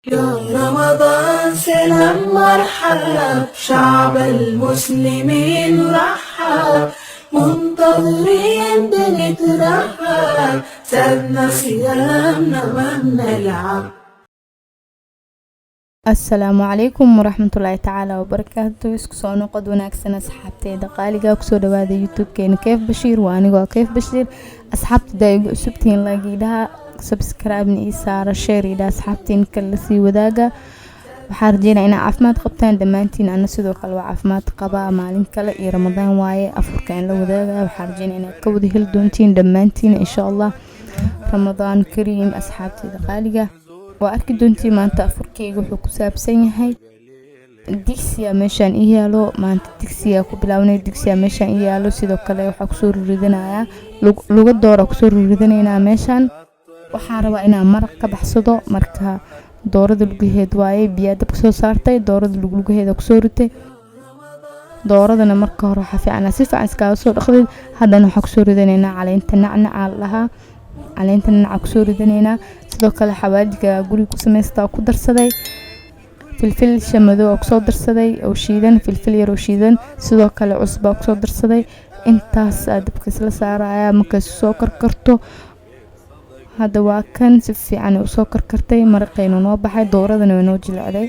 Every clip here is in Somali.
يا رمضان سلام مرحب شعب المسلمين رحب منتظرين بنترحب سابنا صيامنا ما بنلعب. السلام عليكم ورحمة الله تعالى وبركاته. isku soo noqod wanaagsan asxaabteeda qaaliga ku soo dhawaada youtube-keena Kayf Bashiir waa aniga Kayf Bashiir. asxaabta igu cusubtiin lagiidhaha subscribe ii saara share ida asxaabtiin kala sii wadaaga. waxaan rajeynayaa in caafimaad qabtaan dhamaantiin. ana sidoo kale waa caafimaad qabaa. maalin kale iyo ramadaan waaye afurka in la wadaaga. waxaan rajeynayaa inaad ka wada heli doontiin dhamaantiin insha Allah. ramadaan kariim asxaabteeda qaaliga. waa arki doontii maanta afurkeyga wuxuu ku saabsan yahay digsiga meeshaan ii yaalo. maanta digsiga ku bilaabnay. digsiga meeshaan ii yaalo sidoo kale waxa ku soo ruridanayaa luga doora ku soo ruridanaynaa meeshaan. waxaan rabaa inaan maraq ka baxsado. marka doorada lugaheed waaye biyo dab soo saartay. doorada lugaheeda ku soo ritay. dooradana marka hore waxa fiican si fiican iska soo dhaqday. haddana waxa ku soo ridanaynaa caleenta nacnaca laha. caleenta nacnaca ku soo ridanaynaa. sidoo kale xawaajiga guriga ku sameystaa ku darsaday. filfil shamado ku soo darsaday oo shiidan. filfil yar oo shiidan. sidoo kale cusbo ku soo darsaday. intaas dabka isla saaraya marka soo karkarto. hadda waa kan si fiican u soo karkartay. maraqeena noo baxay. dooradana way noo jilcday.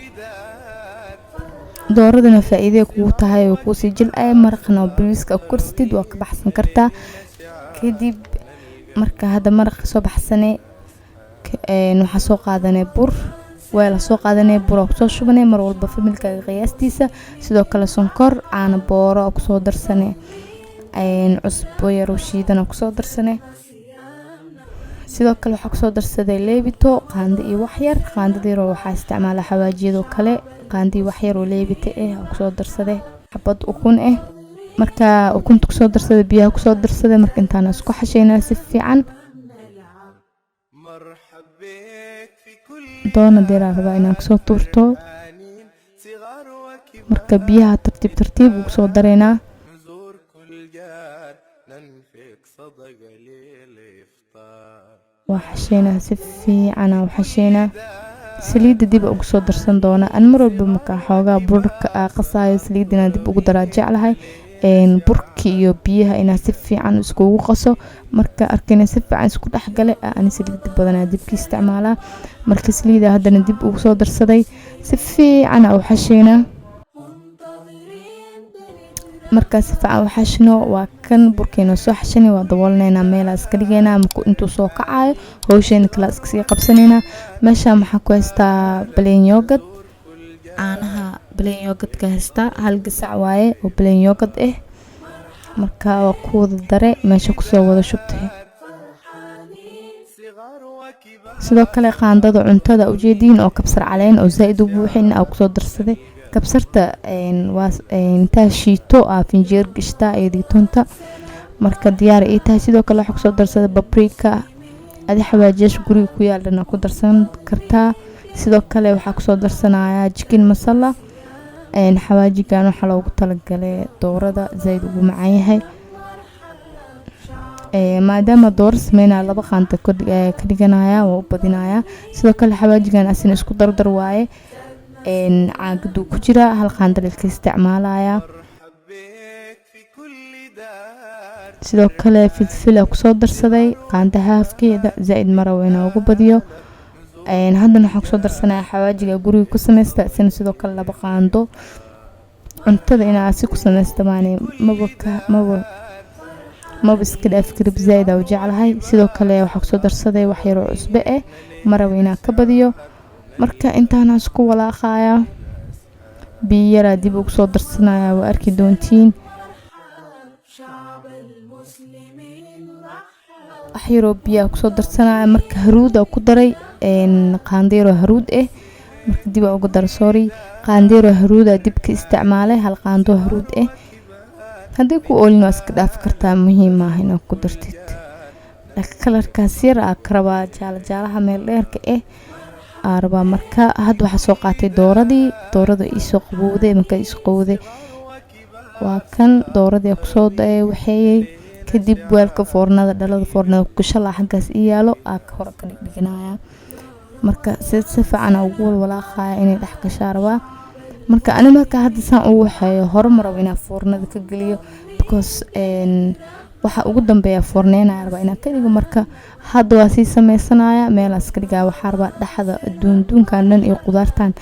dooradana faa'iido kugu tahay oo ku sii jilcay. maraqna bariiska ku korstid waa ka baxsan kartaa. kadib marka hadda maraq soo baxsanay waxa soo qaadanay bur. weel soo qaadanay bur oo soo shubanay mar walba familkaaga qiyaastiisa. sidoo kale sonkor caano booro oo soo darsanay. cusbo yar oo shiidan oo soo darsanay. sidoo kale waxa ku soo darsaday leebito qaando iyo wax yar. qaandada yar waxa isticmaala xawaajiyada kale. qaandii wax yar oo leebito oo ku soo darsaday. xabad ukun marka ukunta ku soo darsaday biyaha ku soo darsaday. marka intaan isku xasheynaa si fiican. doona deeraa rabaa inaan ku soo tuurto. marka biyaha tartiib ugu soo dareynaa. waa xasheynaa si fiican oo xasheynaa. saliida dib ugu soo darsan doona. an mar walba marka xoogaa burka qasayo saliidina dib ugu daraa jeclahay. burki iyo biyaha ina si fiican iskugu qaso. marka arkayna si fiican isku dhaxgale aan saliid badan dibki isticmaalaa. marka saliida haddana dib ugu soo darsaday si fiican oo xasheynaa. marka si fiican xashno waa kan burkeena soo xashanay. waa daboolnayna meel iska dhigeena marka intuu soo kacayo hawsheena kala iska sii qabsanayna. meesha maxaa ku haystaa plain yogurt. caanaha plain yogurt ka haystaa hal gasac waaye oo plain yogurt marka waa ku wada dare meesha ku soo wada shubtay. sidoo kale qaandada cuntada ujeedin oo kabsar caleen oo zaid u buuxin oo ku soo darsaday. kabsarta waa inta shiito finjeer gishta ayadii tunta marka diyaar ay tahay. sidoo kale waxa ku soo darsaday paprika. adi xawaajiyash guriga ku yaalana ku darsan kartaa. sidoo kale waxa ku soo darsanaya chicken masala. xawaajigan waxa loogu talagalay doorada zaid ugu macaan yahay. maadaama door sameynaa laba qaanta ka dhiganaya oo u badinaya. sidoo kale xawaajigan asina isku dardar waaye. caagadu ku jira hal qaanda la isticmaalaya. sidoo kale filfil ku soo darsaday qaanda haafkeeda zaid mara weyn ugu badiyo. haddana waxa ku soo darsanaya xawaajiga guriga ku sameystaa. sidoo kale laba qaando cuntada ina si ku sameystaa maana maba iska dhaaf karib zaid oo jeclahay. sidoo kale waxa ku soo darsaday wax yar oo cusbo mara weyn ka badiyo. marka intaan isku walaaqaya biyo yar dib ugu soo darsanaya. waa arki doontiin axyaro biyo ku soo darsanaya. marka haruud ku daray qaandeero haruud marka dib ugu dar qaandeero haruud dib ka isticmaalay hal qaando haruud hadii ku oolin iska dhaaf kartaa. muhiim ah inaad ku dartid kalarkaas yar karaba jaalaha meel dheerka arba. marka hadda waxa soo qaatay doorada ii soo qabowday. marka ii soo qabowday waa kan dooradii ku soo waxay kadib weelka foornada dhalada foornada ku shala xagaas ii yaalo ka hor ka dhiganaya. marka si fiican ugu walaaqaya inay dhex gashaa rabaa. marka ani marka hadda saan ugu waxeeyo horumar inaan foornada ka geliyo because waxa ugu dambeeya foorneena rabaa inaan ka dhigo. marka hadda waa sii sameysanaya meelaas ka dhigaa. waxaa rabaa dhaxda duunduunkan dhan iyo qudaartan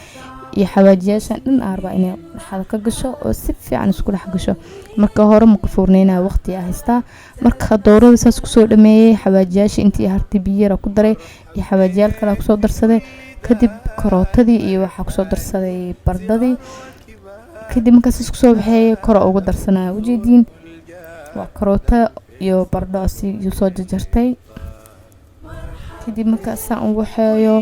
iyo xawaajiyaashan dhan rabaa inay dhaxda ka gasho oo si fiican isku dhex gasho. marka hore ma ka foorneena waqti ah haystaa. marka doorada saas ku soo dhameeyay xawaajiyaasha intii harti biyo ku daray iyo xawaajiyaal kale ku soo darsaday. kadib karootadii iyo waxa ku soo darsaday bardadii. kadib markaas isku soo baxay koro ugu darsanaa ujeedin waa karoota iyo bardaasi iyo soo jarjartay. kadib markaas aan ugu xeeyo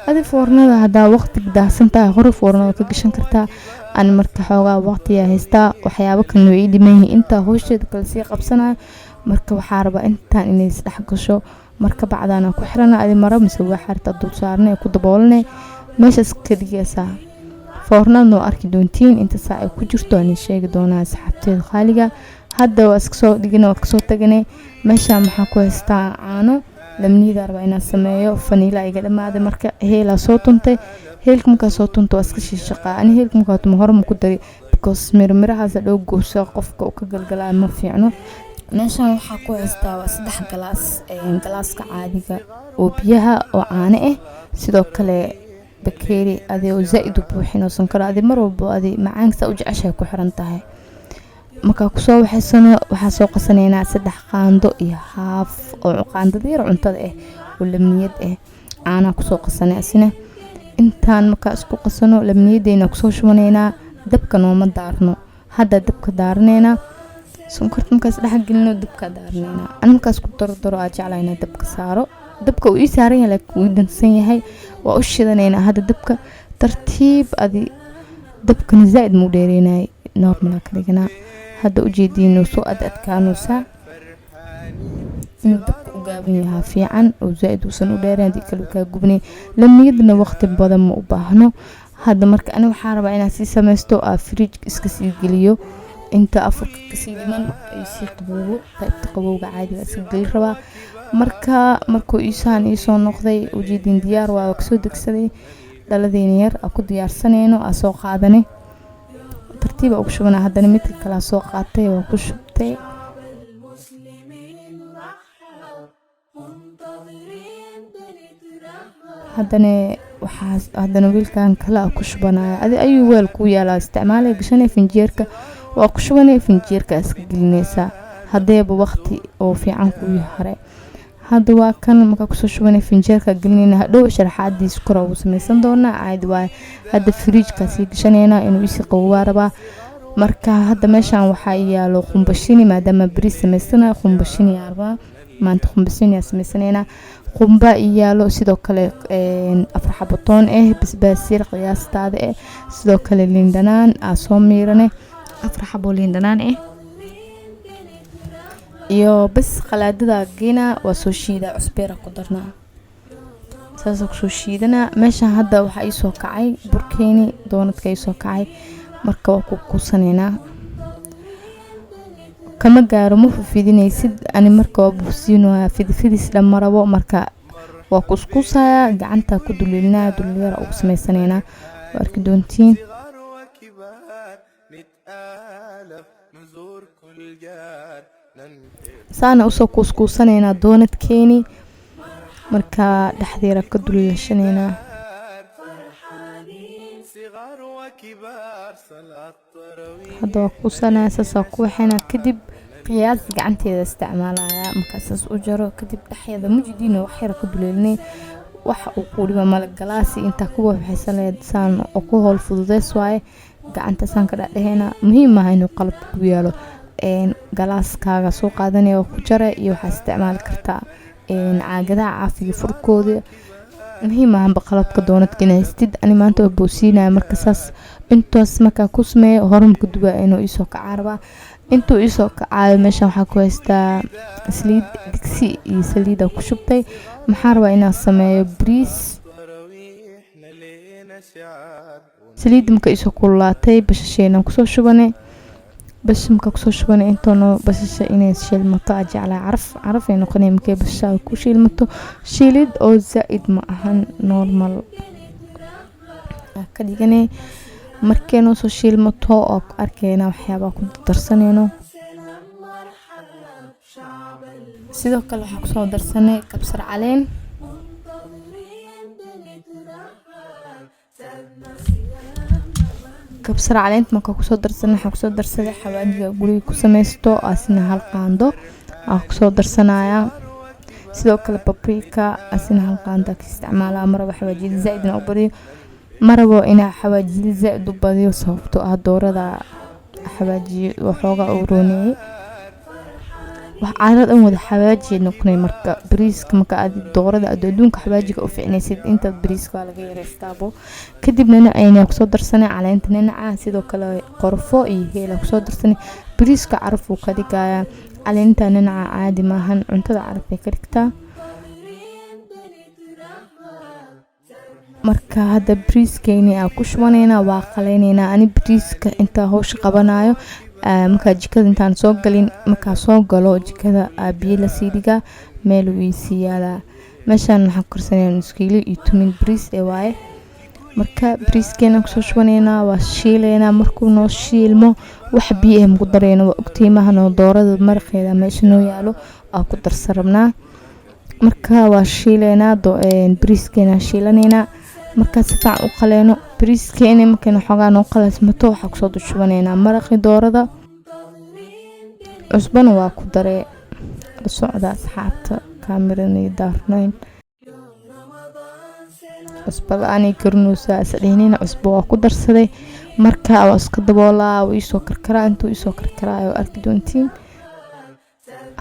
adi foornada hadaa waqti daahsan tahay hore foornada ka gashan kartaa. aan marka xoogaa waqti haystaa waxyaabo kale way dhimayeen inta hooshada kala sii qabsanaa. marka waxaa rabaa intaan inay isdhex gasho. marka bacdaana ku xirana adi maro mise waxa harta dul saarnay ku daboolanay meeshas ka dhigaysaa. foornada arki doontiin inta saac ay ku jirto aan sheegi doonaa asxaabteeda qaaliga. hadda waa iska soo dhigana waa kasoo taganay. meesha maxaa ku haystaa caano lamniida rabaa inaan sameeyo. faniila iga dhamaaday marka heela soo tuntay. heelka markaa soo tunto waa iska shaqaa. ani heelka markaa tuma hore ma ku dari because mirmirahaas dhow gooso qofka uu ka galgalaa ma fiicno. meeshan waxaa ku haystaa waa 3 galaas galaaska caadiga oo biyaha oo caano ah. sidoo kale bakeeri adi oo zaid u buuxin oo sankara adi mar walba adi macaanka u jeceshay ku xiran tahay. marka ku soo waxaysano waxa soo qasaneynaa 3 qaando iyo haaf oo qaandada yar cuntada ah oo lamniyad ah caana ku soo qasanay asina. intaan marka isku qasano lamniyadeena ku soo shubaneynaa. dabka nooma daarno. hadda dabka daarneena sonkorta markaas dhex gelino dabka daarneena. aan markaas ku dardaro aan jeclayna dabka saaro. dabka uu ii saaran yahay laakiin uu dansan yahay waa u shidaneena. hadda dabka tartiib adi dabkana zaid mu dheereenay normal ka dhigana. hadda ujeedino soo adkaanaysa inuu dabka u gaaban yahay fiican oo zaid uusan u dheereen hadii kale ka gubnay. lamniyadna waqti badan ma u baahno. hadda marka ani waxaan rabaa inaan si sameysto fridge iska sii geliyo inta afurka ka sii dhiman ay si qaboobo qaybta qabowga caadiga iska gali rabaa. markuu isaan soo noqday ujeedin diyaar waa ka soo degsaday. dhaladeen yar ku diyaarsanayno soo qaadanay tartiib ugu shubana. haddana mid kale soo qaatay waa ku shubtay. haddana wiilkan kale ku shubanaya adi ayuu weel ku yaala isticmaalay gashanay finjeerka waa ku shubanay finjeerka iska gelinaysa hadeeba waqti oo fiican ku yahay. hadda waa kan marka ku soo shubanay finjeerka gelinayna hadhow sharaxaadiis kor ugu sameysan doona caadi waa. hadda fridge ka sii gashanayna inuu isi qabow rabaa. marka hadda meeshan waxa yaalo qumbashini maadaama bariis sameysana qumbashini arbaa maanta qumbashini sameysanayna. qumba yaalo sidoo kale 4 xabo toon basbaas qiyaastaada sidoo kale liin dhanaan soo miiranay 4 xabo liin dhanaan iyo bas qalaadada geena waa soo shiida cusbeera ku darnaa saas ku soo shiidana. meesha hadda waxa ay soo kacay burkeeni doonadka ay soo kacay marka waa ku kusanayna kama gaaro ma fidinaysid. ani marka waa buusiino fidis lama rabo marka waa kuskusaya gacanta ku duleelina duleer ugu sameysanayna waa arki doontiin. saana usoo kuskusanayna doonadkeeni marka dhaxdeera ka duleeshanayna. hadda waa kusanaya saasa ku waxayna kadib qiyaas gacanteeda isticmaalaya markaas u jaro kadib dhaxyada mujdiina wax yar ka duleelnay waxa uu ku dhiba mal galaasi inta ku waxaysan saan oo ku hool fududeys waaye gacanta saan ka dhaxeena muhiim ah inuu qalab ku yaalo galaaskaaga soo qaadanaya ku jara iyo waxa isticmaal kartaa caagadaha caafiga furkooda muhiim ah qalabka doonadka haystid. ani maanta waa boosiinaa marka saas intaas marka ku sameeyo horumka duba inuu isoo ka caraba intuu isoo ka caayo meesha waxa ku haystaa saliid digsi iyo saliid ku shubtay. maxaa rabaa inaan sameeyo bariis saliid marka isoo kulaatay bashasheena ku soo shubanay بس مكا كسو شبان انتونو بس إني شيلمتو أجي على عرف إنه قني مكي بس كو شيلمتو شيلد أو زائد ما أهان نورمال كديغاني markeenu soo shiilmato oo arkeyna waxyaabo ku darsaneyno sidoo kale waxa ku soo darsanay kabsar caleen marka ku soo darsanay waxa ku soo darsaday xawaajiga guriga ku sameysto asina hal qaando ku soo darsanaya sidoo kale paprika asina hal qaando ka isticmaala maraba xawaajiga zaidna u badiyo marabo ina xawaajiga zaid u badiyo sababtoo ah doorada xawaajiga waxooga u roonay wax caarad aan wada xawaajiga noqonay marka bariiska marka aad doorada adduunka xawaajiga u fiicnaysid inta bariiska laga yareestaabo kadibna ayna ku soo darsanay caleenta ninaca sidoo kale qorfo iyo heel ku soo darsanay bariiska caraf uu ka dhigaya caleenta ninaca caadi maahan cuntada caraf ay ka dhigtaa marka hada bariiskeeni aan ku shubanayna waa qaleynayna ani bariiska inta hawsha qabanayo marka jikada intaan soo galin marka soo galo jikada biyo la siidiga meel uu siyaala meeshan waxa korsanay nuskiili iyo tumin bariis ee waaye marka bariiskeena ku soo shubanayna waa shiileena markuu noo shiilmo wax biyo ku dareyno waa ogtiimaha noo doorada maraqeeda meesha noo yaalo ku darsanaa marka waa shiileena bariiskeena shiilanayna marka si fiican u qaleeno bariiskeena markayna xogaa noo qalaysmato waxa ku soo dushubanayna maraqi doorada cusbana waa ku daree socda asxaabta kaamirada daarnayn cusbada aanay karnuusa sadeenina cusbo waa ku darsaday marka waa iska daboolaa oo isoo karkaraa intuu isoo karkaraayo arki doontiin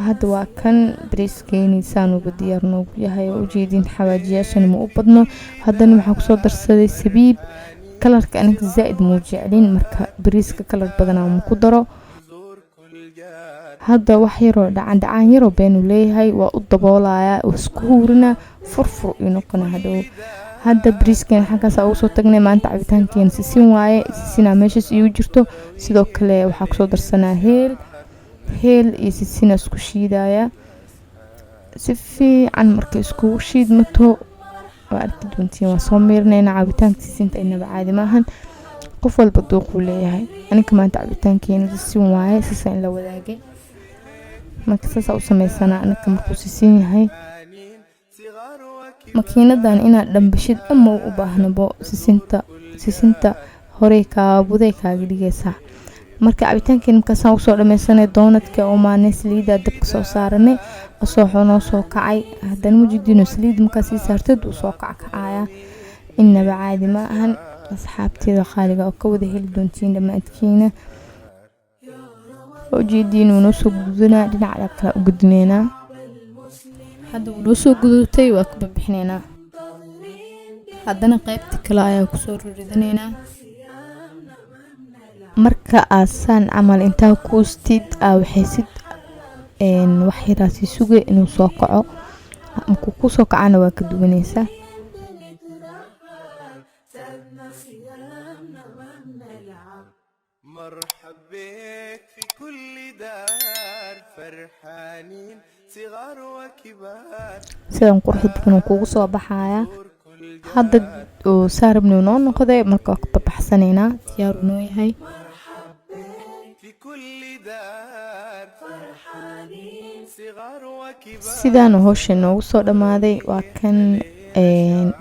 هذا وكان بريسكيني سانو بديار نوgu yahay oo jeedin xawaajiyaashan ma u badno hadana waxa ku soo darsaday sabiib kalarka aniga zaid muu jeclin marka bariiska kalar badan aan ku daro hada wax yar oo dhacan yar oo been leeyahay waa u daboolaya oo isku huurina furfur inuu qana hada bariiskan xaqaas oo soo tagnay maanta cabitaankeen sisin waaye sisina meeshas iyo jirto sidoo kale waxa ku soo darsanaa heel iyo sisina isku shiidaya si fiican markay isku shiidmato waa arki doontiin waa soo meernayna cabitaanka sisinta inaba caadi maahan qof walba dooq uu leeyahay aniga maanta cabitaankeena sisin waaye sisan la wadaagay marka saas u sameysana aniga markuu sisin yahay makiinadan inaad dhambashid ama u baahnabo sisinta hore ka buday kaaga dhigaysa marka cabitaankeena ka soo soo dhameysanay doonadka oo maane saliida dabka soo saaranay soo xono soo kacay haddana wajidino saliid marka si saartad uu soo kacaya inaba caadi ma ahan asxaabteeda qaaliga oo ka wada heli doontiin dhamaadkiina oo jeedino noo soo guduna dhinaca kale u gudneena hadda uu soo gudutay waa ka bixinayna haddana qaybta kale ayaa ku soo ridanayna marka aasan amal inta ku stid waxaysid wax yaraasi suge inuu soo kaco markuu ku soo kacana waa ka duwanaysa مرحب بك في كل دار فرحانين صغار وكبار sidaan quruxda badan kugu soo baxaya hadda oo saarabnoo noo noqday marka ka baxsanayna diyaar noo yahay sidaan hawsha noogu soo dhamaaday waa kan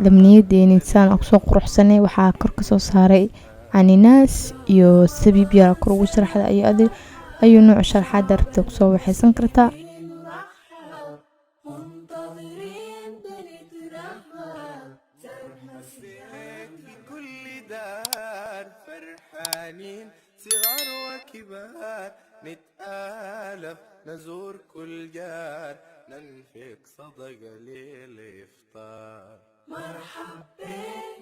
lamniyadeena insaan oo soo quruxsanay waxa kor ka soo saaray aninaas iyo sabiib yar kor ugu sharaxda ayu nooc sharaxaad rabta ku soo waxaysan kartaa صغار وكبار نتآلف نزور كل جار ننفق صدقة للإفطار مرحبا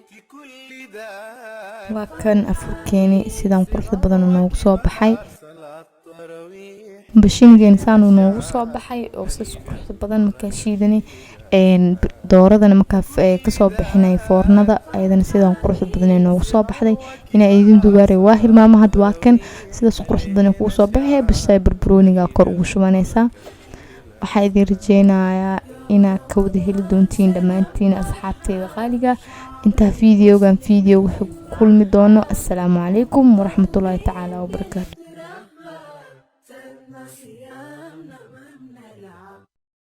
في كل دار وكان أفركيني سيدان قرص بدن نوغ صوبحي صلاة التراويح bashiingeena saanu noogu soo baxay oo si quruxda badan markaa shiidanay dooradana markaa kasoo bixinay foornada ayadana sidaan quruxda badan noogu soo baxday inaa idin duwaare waa hilmaama hadda waa kan sidaas quruxda badan kugu soo baxay bashay barbarooniga kor ugu shubanaysaa waxaa idin rajeynayaa inaa ka wada heli doontiin dhammaantiin asxaabteyda qaaliga intaa fiidiyogan fiidiyo wuxuu kulmi doono assalaamu calaykum waraxmatullaahi tacaala wabarakaatu